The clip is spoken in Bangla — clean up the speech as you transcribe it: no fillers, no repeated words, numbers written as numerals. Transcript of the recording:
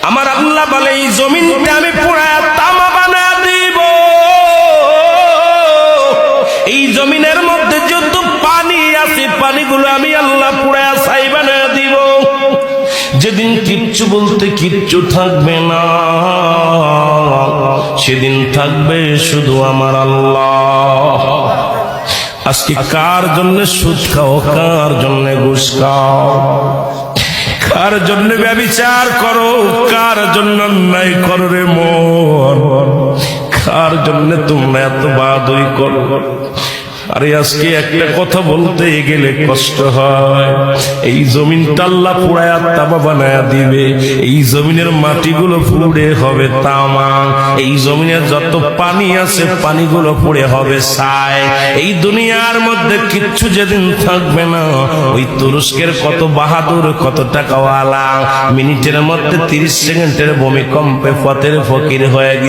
আমার আল্লাহ বলে এই জমিনটা আমি পুরায়া তামা বানা দিব। এই জমিনের মধ্যে যত পানি আছে পানিগুলো আমি আল্লাহ পুরায়া ছাই বানা দিব। যেদিন কিচ্ছু বলতে কিচ্ছু থাকবে না, সেদিন থাকবে শুধু আমার আল্লাহ। আজকে কার জন্য সুদ খাও, কার জন্য ঘুষ খাও, কার জন্য ব্যভিচার করো, কার জন্য অন্যায় করো রে মন, কার জন্য তোমরা এত বাদই করো। আরে আজকে একটা কথা বলতে গেলে কষ্ট হয়। এই জমিনটা আল্লাহ পুরায়া তামা বানায়া দিবে। এই জমিনের মাটিগুলো পুড়ে হবে তামা। এই জমিনের যত পানি আছে পানিগুলো পুড়ে হবে ছাই। এই দুনিয়ার মধ্যে কিচ্ছু যেদিন থাকবে না, ওই তুরস্কের কত বাহাদুর, কত টাকাওয়ালা মিনিটের মধ্যে 30 সেকেন্ডের ভূমিকম্পে পথের ফকির হয়ে গেছে।